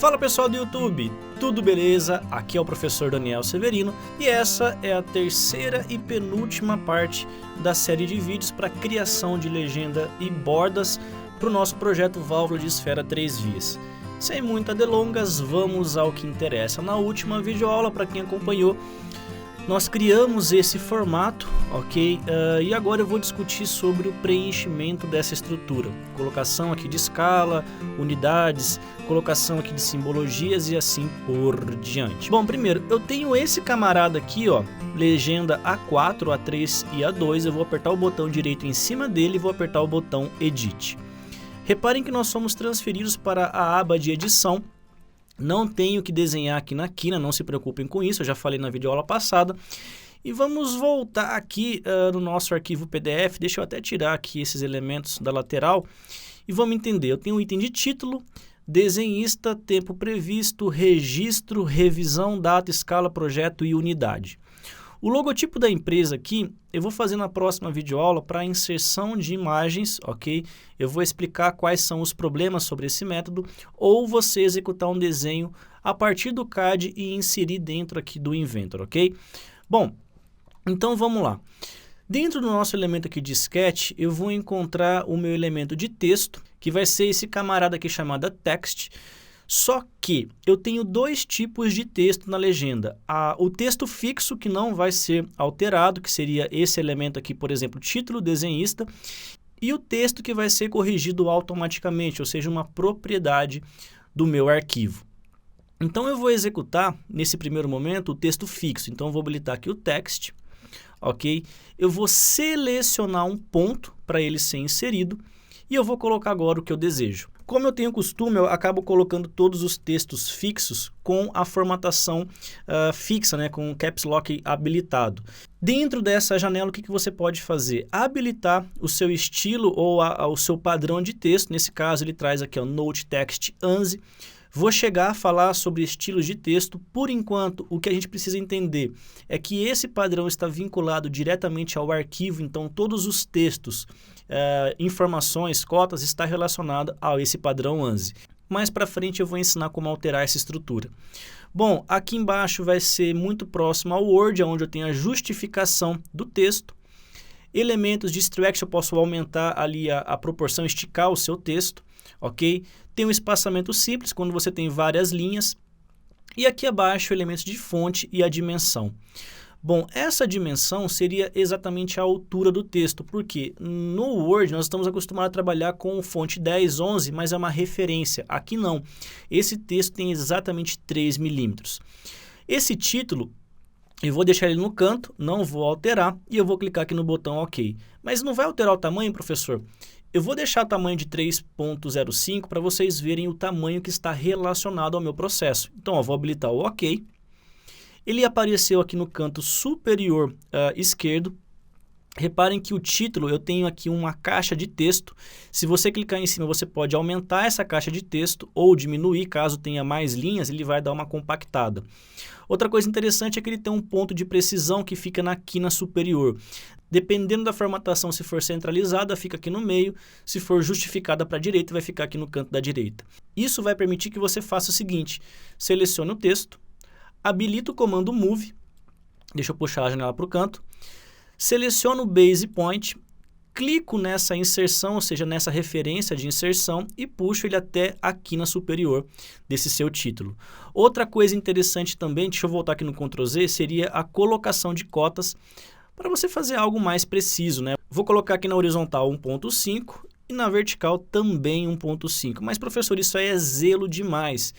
Fala pessoal do YouTube, tudo beleza? Aqui é o professor Daniel Severino e essa é a terceira e penúltima parte da série de vídeos para criação de legenda e bordas para o nosso projeto Válvula de Esfera 3 Vias. Sem muitas delongas, vamos ao que interessa. Na última videoaula, para quem acompanhou, nós criamos esse formato, ok? E agora eu vou discutir sobre o preenchimento dessa estrutura. Colocação aqui de escala, unidades, colocação aqui de simbologias e assim por diante. Bom, primeiro, eu tenho esse camarada aqui, ó, legenda A4, A3 e A2. Eu vou apertar o botão direito em cima dele e vou apertar o botão Edit. Reparem que nós somos transferidos para a aba de edição. Não tenho que desenhar aqui na quina, não se preocupem com isso, eu já falei na videoaula passada. E vamos voltar aqui no nosso arquivo PDF, deixa eu até tirar aqui esses elementos da lateral e vamos entender. Eu tenho um item de título, desenhista, tempo previsto, registro, revisão, data, escala, projeto e unidade. O logotipo da empresa aqui, eu vou fazer na próxima videoaula para inserção de imagens, ok? Eu vou explicar quais são os problemas sobre esse método, ou você executar um desenho a partir do CAD e inserir dentro aqui do Inventor, ok? Bom, então vamos lá. Dentro do nosso elemento aqui de sketch, eu vou encontrar o meu elemento de texto, que vai ser esse camarada aqui chamado text. Só que eu tenho dois tipos de texto na legenda. O texto fixo, que não vai ser alterado, que seria esse elemento aqui, por exemplo, título desenhista, e o texto que vai ser corrigido automaticamente, ou seja, uma propriedade do meu arquivo. Então eu vou executar, nesse primeiro momento, o texto fixo. Então eu vou habilitar aqui o text, ok? Eu vou selecionar um ponto para ele ser inserido e eu vou colocar agora o que eu desejo. Como eu tenho costume, eu acabo colocando todos os textos fixos com a formatação fixa, né, com o Caps Lock habilitado. Dentro dessa janela, o que você pode fazer? Habilitar o seu estilo ou o seu padrão de texto. Nesse caso, ele traz aqui o Note Text ANSI. Vou chegar a falar sobre estilos de texto. Por enquanto, o que a gente precisa entender é que esse padrão está vinculado diretamente ao arquivo, então todos os textos, informações, cotas, está relacionado a esse padrão ANSI. Mais para frente eu vou ensinar como alterar essa estrutura. Bom, aqui embaixo vai ser muito próximo ao Word, onde eu tenho a justificação do texto. Elementos de stretch, eu posso aumentar ali a proporção, esticar o seu texto, ok? Tem um espaçamento simples, quando você tem várias linhas. E aqui abaixo, elementos de fonte e a dimensão. Bom, essa dimensão seria exatamente a altura do texto, porque no Word nós estamos acostumados a trabalhar com fonte 10, 11, mas é uma referência. Aqui não. Esse texto tem exatamente 3 milímetros. Esse título, eu vou deixar ele no canto, não vou alterar, e eu vou clicar aqui no botão OK. Mas não vai alterar o tamanho, professor? Eu vou deixar o tamanho de 3.05 para vocês verem o tamanho que está relacionado ao meu processo. Então, vou habilitar o OK. Ele apareceu aqui no canto superior esquerdo. Reparem que o título, eu tenho aqui uma caixa de texto. Se você clicar em cima, você pode aumentar essa caixa de texto ou diminuir, caso tenha mais linhas, ele vai dar uma compactada. Outra coisa interessante é que ele tem um ponto de precisão que fica na quina superior. Dependendo da formatação, se for centralizada, fica aqui no meio. Se for justificada para a direita, vai ficar aqui no canto da direita. Isso vai permitir que você faça o seguinte: selecione o texto, habilita o comando Move, deixa eu puxar a janela para o canto, seleciono o Base Point, clico nessa inserção, ou seja, nessa referência de inserção e puxo ele até a quina superior desse seu título. Outra coisa interessante também, deixa eu voltar aqui no Ctrl Z, seria a colocação de cotas para você fazer algo mais preciso, né? Vou colocar aqui na horizontal 1.5 e na vertical também 1.5. Mas, professor, isso aí é zelo demais.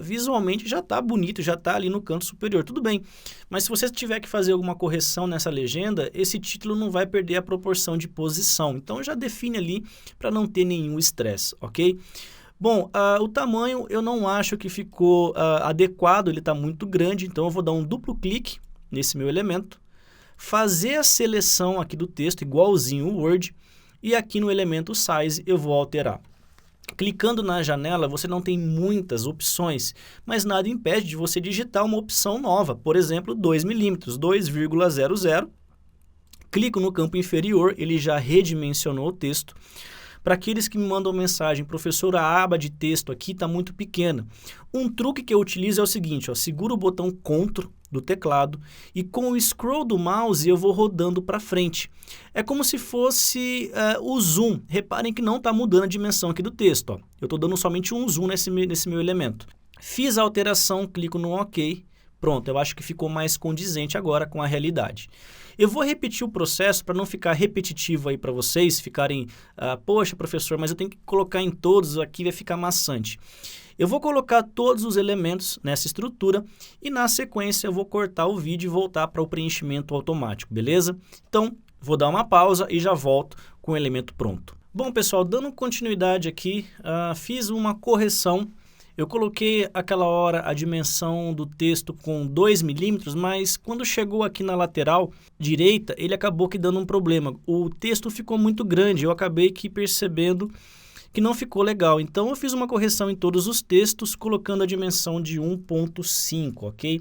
Visualmente já está bonito, já está ali no canto superior, tudo bem. Mas se você tiver que fazer alguma correção nessa legenda, esse título não vai perder a proporção de posição. Então já define ali para não ter nenhum estresse, ok? Bom, o tamanho eu não acho que ficou adequado, ele está muito grande, então eu vou dar um duplo clique nesse meu elemento, fazer a seleção aqui do texto, igualzinho o Word, e aqui no elemento Size eu vou alterar. Clicando na janela, você não tem muitas opções, mas nada impede de você digitar uma opção nova, por exemplo, 2 milímetros, 2,00. Clico no campo inferior, ele já redimensionou o texto. Para aqueles que me mandam mensagem, professor, a aba de texto aqui está muito pequena. Um truque que eu utilizo é o seguinte, ó, seguro o botão Ctrl do teclado e com o scroll do mouse eu vou rodando para frente. É como se fosse o zoom. Reparem que não está mudando a dimensão aqui do texto. Ó. Eu estou dando somente um zoom nesse meu elemento. Fiz a alteração, clico no OK. Pronto, eu acho que ficou mais condizente agora com a realidade. Eu vou repetir o processo para não ficar repetitivo aí para vocês, ficarem, poxa, professor, mas eu tenho que colocar em todos, aqui vai ficar maçante. Eu vou colocar todos os elementos nessa estrutura e na sequência eu vou cortar o vídeo e voltar para o preenchimento automático, beleza? Então, vou dar uma pausa e já volto com o elemento pronto. Bom, pessoal, dando continuidade aqui, fiz uma correção. Eu coloquei aquela hora a dimensão do texto com 2 milímetros, mas quando chegou aqui na lateral direita, ele acabou que dando um problema. O texto ficou muito grande, eu acabei que percebendo que não ficou legal. Então eu fiz uma correção em todos os textos, colocando a dimensão de 1.5, ok?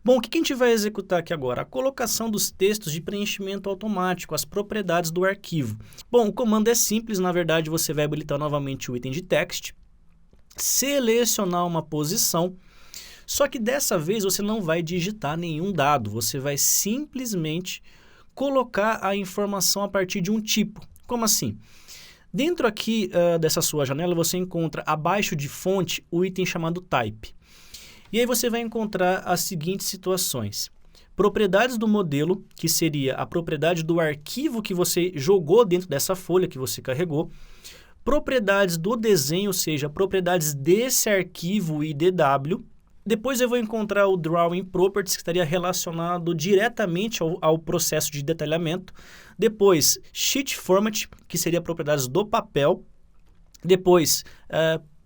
Bom, o que a gente vai executar aqui agora? A colocação dos textos de preenchimento automático, as propriedades do arquivo. Bom, o comando é simples, na verdade você vai habilitar novamente o item de text, selecionar uma posição, só que dessa vez você não vai digitar nenhum dado, você vai simplesmente colocar a informação a partir de um tipo. Como assim? Dentro aqui dessa sua janela você encontra abaixo de fonte o item chamado type. E aí você vai encontrar as seguintes situações. Propriedades do modelo, que seria a propriedade do arquivo que você jogou dentro dessa folha que você carregou. Propriedades do desenho, ou seja, propriedades desse arquivo IDW. Depois eu vou encontrar o Drawing Properties, que estaria relacionado diretamente ao processo de detalhamento. Depois, Sheet Format, que seria propriedades do papel. Depois,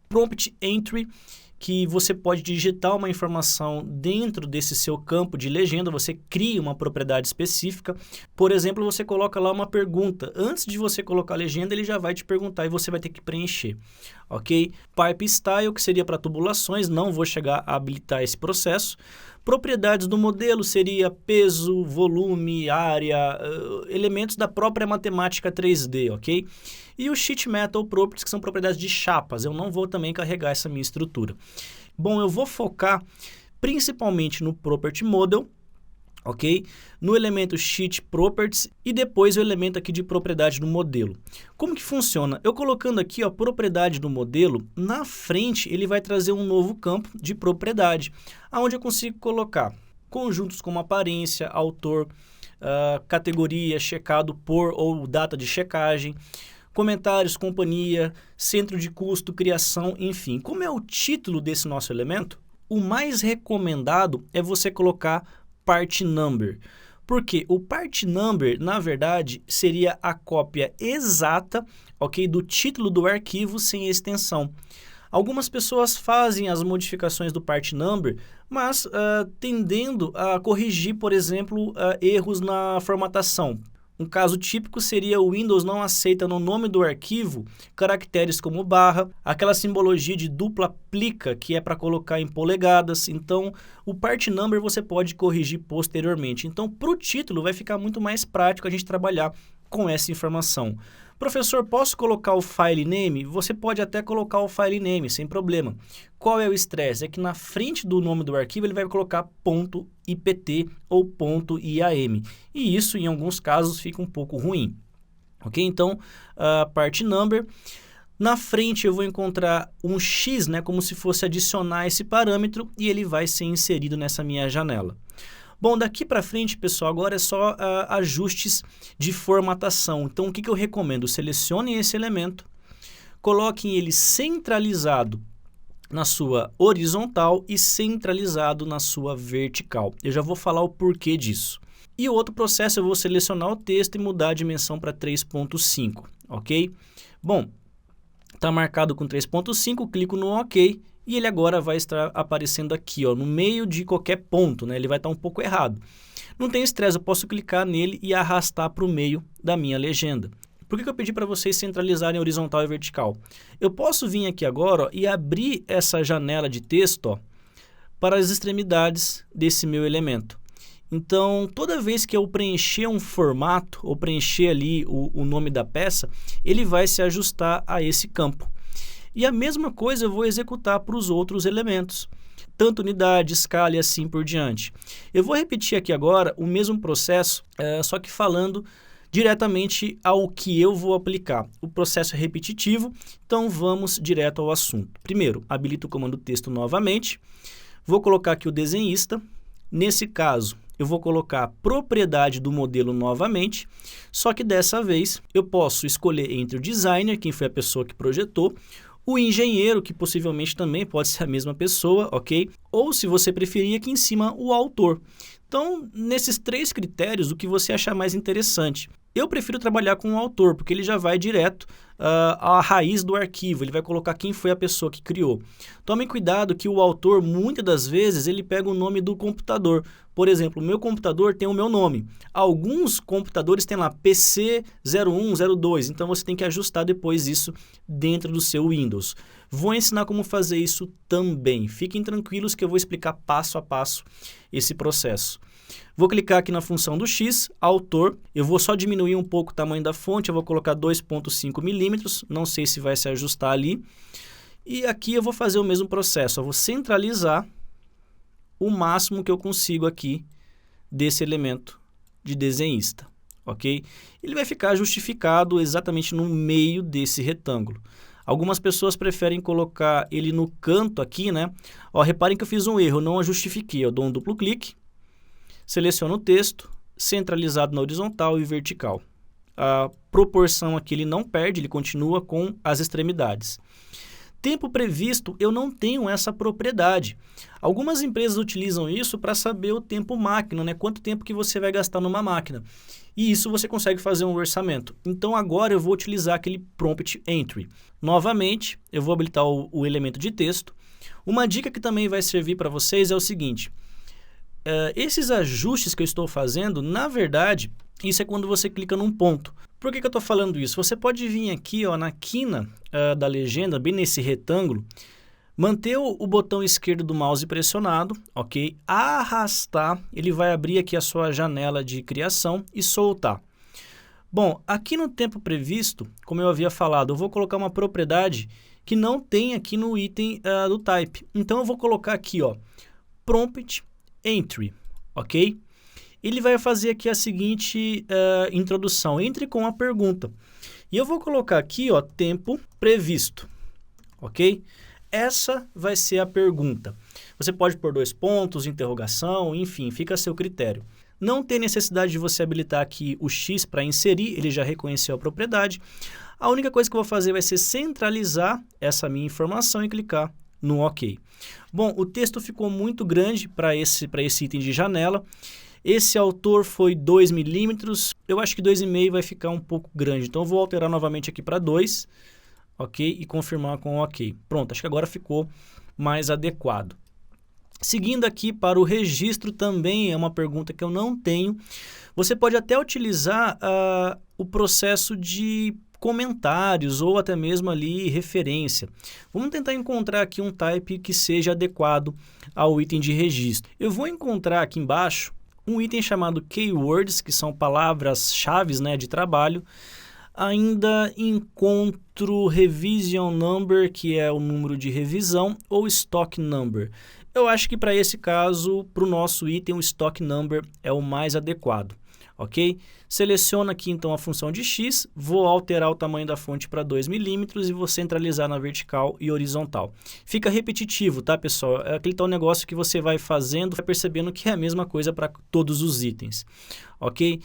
Prompt Entry, que você pode digitar uma informação dentro desse seu campo de legenda, você cria uma propriedade específica. Por exemplo, você coloca lá uma pergunta. Antes de você colocar a legenda, ele já vai te perguntar e você vai ter que preencher, ok? Pipe Style, que seria para tubulações, não vou chegar a habilitar esse processo. Propriedades do modelo seria peso, volume, área, elementos da própria matemática 3D, ok? E o Sheet Metal Properties, que são propriedades de chapas. Eu não vou também carregar essa minha estrutura. Bom, eu vou focar principalmente no Property Model, ok? No elemento Sheet Properties e depois o elemento aqui de propriedade do modelo. Como que funciona? Eu colocando aqui a propriedade do modelo, na frente ele vai trazer um novo campo de propriedade, onde eu consigo colocar conjuntos como aparência, autor, categoria, checado por ou data de checagem, comentários, companhia, centro de custo, criação, enfim. Como é o título desse nosso elemento, o mais recomendado é você colocar part number. Porque o part number, na verdade, seria a cópia exata, ok, do título do arquivo sem extensão. Algumas pessoas fazem as modificações do part number, mas tendendo a corrigir, por exemplo, erros na formatação. Um caso típico seria o Windows não aceita no nome do arquivo caracteres como barra, aquela simbologia de dupla plica que é para colocar em polegadas. Então, o part number você pode corrigir posteriormente. Então, para o título vai ficar muito mais prático a gente trabalhar com essa informação. Professor, posso colocar o file name? Você pode até colocar o file name, sem problema. Qual é o estresse? É que na frente do nome do arquivo ele vai colocar .ipt ou .iam. E isso, em alguns casos, fica um pouco ruim. Ok? Então, part number. Na frente eu vou encontrar um X, né, como se fosse adicionar esse parâmetro e ele vai ser inserido nessa minha janela. Bom, daqui para frente, pessoal, agora é só ajustes de formatação. Então, o que eu recomendo? Selecionem esse elemento, coloquem ele centralizado na sua horizontal e centralizado na sua vertical. Eu já vou falar o porquê disso. E o outro processo, eu vou selecionar o texto e mudar a dimensão para 3.5, ok? Bom, está marcado com 3.5, clico no OK. E ele agora vai estar aparecendo aqui, ó, no meio de qualquer ponto, né? Ele vai estar um pouco errado. Não tem estresse, eu posso clicar nele e arrastar para o meio da minha legenda. Por que eu pedi para vocês centralizarem horizontal e vertical? Eu posso vir aqui agora ó, e abrir essa janela de texto ó, para as extremidades desse meu elemento. Então, toda vez que eu preencher um formato ou preencher ali o nome da peça, ele vai se ajustar a esse campo. E a mesma coisa eu vou executar para os outros elementos, tanto unidade, escala e assim por diante. Eu vou repetir aqui agora o mesmo processo, só que falando diretamente ao que eu vou aplicar. O processo é repetitivo, então vamos direto ao assunto. Primeiro, habilito o comando texto novamente, vou colocar aqui o desenhista. Nesse caso, eu vou colocar a propriedade do modelo novamente, só que dessa vez eu posso escolher entre o designer, quem foi a pessoa que projetou, o engenheiro, que possivelmente também pode ser a mesma pessoa, ok? Ou, se você preferir, aqui em cima, o autor. Então, nesses 3 critérios, o que você achar mais interessante. Eu prefiro trabalhar com o autor, porque ele já vai direto à raiz do arquivo, ele vai colocar quem foi a pessoa que criou. Tomem cuidado que o autor, muitas das vezes, ele pega o nome do computador. Por exemplo, o meu computador tem o meu nome. Alguns computadores têm lá PC 0102, então você tem que ajustar depois isso dentro do seu Windows. Vou ensinar como fazer isso também. Fiquem tranquilos que eu vou explicar passo a passo esse processo. Vou clicar aqui na função do X, autor, eu vou só diminuir um pouco o tamanho da fonte, eu vou colocar 2,5 milímetros, não sei se vai se ajustar ali. E aqui eu vou fazer o mesmo processo, eu vou centralizar o máximo que eu consigo aqui desse elemento de desenhista, ok? Ele vai ficar justificado exatamente no meio desse retângulo. Algumas pessoas preferem colocar ele no canto aqui, né? Ó, reparem que eu fiz um erro, eu não a justifiquei, eu dou um duplo clique, seleciono o texto, centralizado na horizontal e vertical. A proporção aqui ele não perde, ele continua com as extremidades. Tempo previsto, eu não tenho essa propriedade. Algumas empresas utilizam isso para saber o tempo máquina, né? Quanto tempo que você vai gastar numa máquina. E isso você consegue fazer um orçamento. Então agora eu vou utilizar aquele prompt entry. Novamente, eu vou habilitar o elemento de texto. Uma dica que também vai servir para vocês é o seguinte. Esses ajustes que eu estou fazendo, na verdade, isso é quando você clica num ponto. Por que eu estou falando isso? Você pode vir aqui ó, na quina da legenda, bem nesse retângulo, manter o botão esquerdo do mouse pressionado, ok? Arrastar, ele vai abrir aqui a sua janela de criação e soltar. Bom, aqui no tempo previsto, como eu havia falado, eu vou colocar uma propriedade que não tem aqui no item do type. Então eu vou colocar aqui, ó, prompt entry, ok? Ele vai fazer aqui a seguinte introdução, entre com a pergunta. E eu vou colocar aqui, ó, tempo previsto, ok? Essa vai ser a pergunta. Você pode pôr 2 pontos, interrogação, enfim, fica a seu critério. Não tem necessidade de você habilitar aqui o X para inserir, ele já reconheceu a propriedade. A única coisa que eu vou fazer vai ser centralizar essa minha informação e clicar no OK. Bom, o texto ficou muito grande para esse item de janela. Esse autor foi 2 milímetros, eu acho que 2,5 vai ficar um pouco grande, então eu vou alterar novamente aqui para 2, ok? E confirmar com OK. Pronto, acho que agora ficou mais adequado. Seguindo aqui para o registro também é uma pergunta que eu não tenho. Você pode até utilizar o processo de comentários ou até mesmo ali referência. Vamos tentar encontrar aqui um type que seja adequado ao item de registro. Eu vou encontrar aqui embaixo um item chamado keywords, que são palavras-chave, né, de trabalho. Ainda encontro revision number, que é o número de revisão, ou stock number. Eu acho que para esse caso, para o nosso item, o stock number é o mais adequado, ok? Seleciono aqui então a função de X, vou alterar o tamanho da fonte para 2 milímetros e vou centralizar na vertical e horizontal. Fica repetitivo, tá, pessoal? É aquele tal negócio que você vai fazendo, vai percebendo que é a mesma coisa para todos os itens, ok?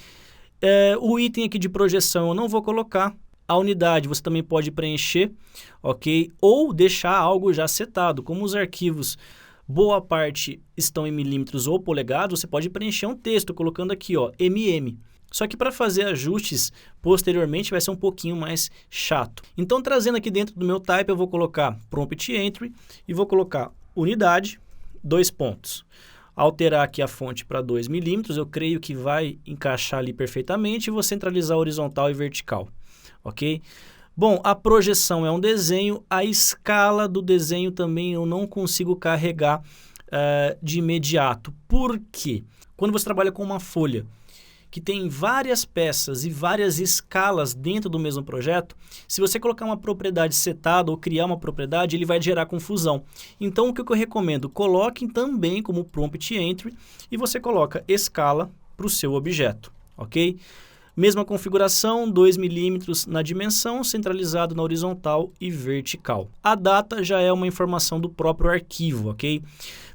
O item aqui de projeção eu não vou colocar. A unidade você também pode preencher, ok? Ou deixar algo já setado, como os arquivos boa parte estão em milímetros ou polegadas, você pode preencher um texto colocando aqui, ó, mm. Só que para fazer ajustes posteriormente vai ser um pouquinho mais chato. Então, trazendo aqui dentro do meu type, eu vou colocar prompt entry e vou colocar unidade, 2 pontos. Alterar aqui a fonte para 2 milímetros, eu creio que vai encaixar ali perfeitamente e vou centralizar horizontal e vertical, ok? Bom, a projeção é um desenho, a escala do desenho também eu não consigo carregar de imediato. Por quê? Quando você trabalha com uma folha que tem várias peças e várias escalas dentro do mesmo projeto, se você colocar uma propriedade setada ou criar uma propriedade, ele vai gerar confusão. Então, o que eu recomendo? Coloque também como prompt entry e você coloca escala para o seu objeto, ok? Mesma configuração, 2 milímetros na dimensão, centralizado na horizontal e vertical. A data já é uma informação do próprio arquivo, ok?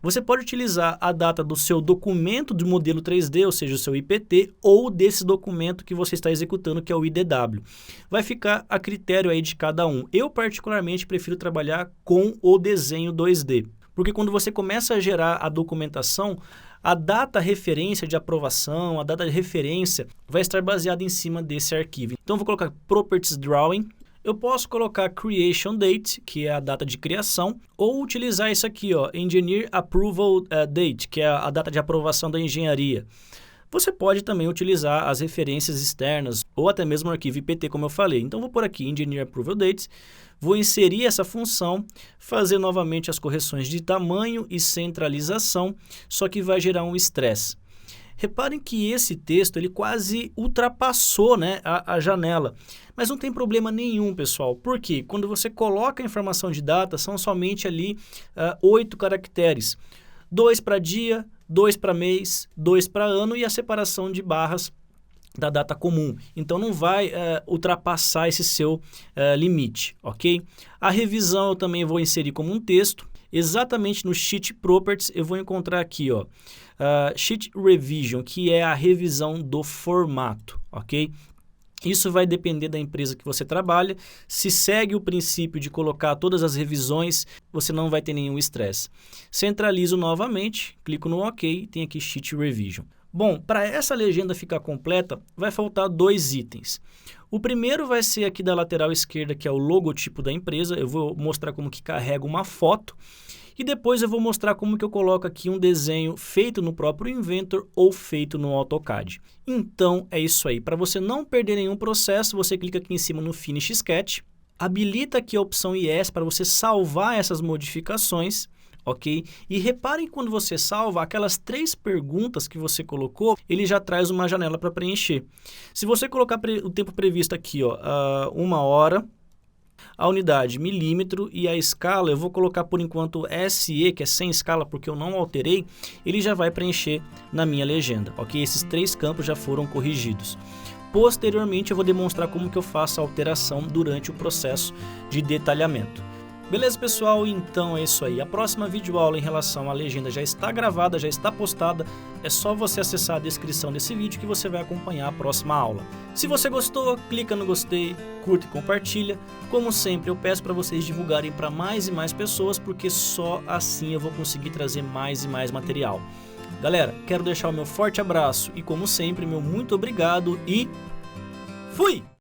Você pode utilizar a data do seu documento do modelo 3D, ou seja, o seu IPT, ou desse documento que você está executando, que é o IDW. Vai ficar a critério aí de cada um. Eu, particularmente, prefiro trabalhar com o desenho 2D, porque quando você começa a gerar a documentação, a data referência de aprovação, a data de referência vai estar baseada em cima desse arquivo. Então, vou colocar Properties Drawing. Eu posso colocar Creation Date, que é a data de criação, ou utilizar isso aqui, ó, Engineer Approval Date, que é a data de aprovação da engenharia. Você pode também utilizar as referências externas, ou até mesmo o arquivo IPT, como eu falei. Então, vou por aqui Engineer Approval Dates, vou inserir essa função, fazer novamente as correções de tamanho e centralização, só que vai gerar um estresse. Reparem que esse texto ele quase ultrapassou, né, a janela, mas não tem problema nenhum, pessoal. Por quê? Quando você coloca a informação de data, são somente ali 8 caracteres. 2 para dia, 2 para mês, 2 para ano e a separação de barras da data comum. Então, não vai ultrapassar esse seu limite, ok? A revisão eu também vou inserir como um texto. Exatamente no Sheet Properties, eu vou encontrar aqui, ó, Sheet Revision, que é a revisão do formato, ok? Isso vai depender da empresa que você trabalha. Se segue o princípio de colocar todas as revisões, você não vai ter nenhum estresse. Centralizo novamente, clico no OK e tem aqui Sheet Revision. Bom, para essa legenda ficar completa, vai faltar 2 itens. O primeiro vai ser aqui da lateral esquerda, que é o logotipo da empresa. Eu vou mostrar como que carrega uma foto. E depois eu vou mostrar como que eu coloco aqui um desenho feito no próprio Inventor ou feito no AutoCAD. Então, é isso aí. Para você não perder nenhum processo, você clica aqui em cima no Finish Sketch, habilita aqui a opção Yes para você salvar essas modificações, ok? E reparem que quando você salva, aquelas 3 perguntas que você colocou, ele já traz uma janela para preencher. Se você colocar o tempo previsto aqui, ó, 1 hora, a unidade milímetro e a escala, eu vou colocar por enquanto SE, que é sem escala porque eu não alterei, ele já vai preencher na minha legenda, ok? Esses 3 campos já foram corrigidos. Posteriormente eu vou demonstrar como que eu faço a alteração durante o processo de detalhamento. Beleza, pessoal? Então é isso aí. A próxima videoaula em relação à legenda já está gravada, já está postada. É só você acessar a descrição desse vídeo que você vai acompanhar a próxima aula. Se você gostou, clica no gostei, curta e compartilha. Como sempre, eu peço para vocês divulgarem para mais e mais pessoas, porque só assim eu vou conseguir trazer mais e mais material. Galera, quero deixar o meu forte abraço e, como sempre, meu muito obrigado e fui!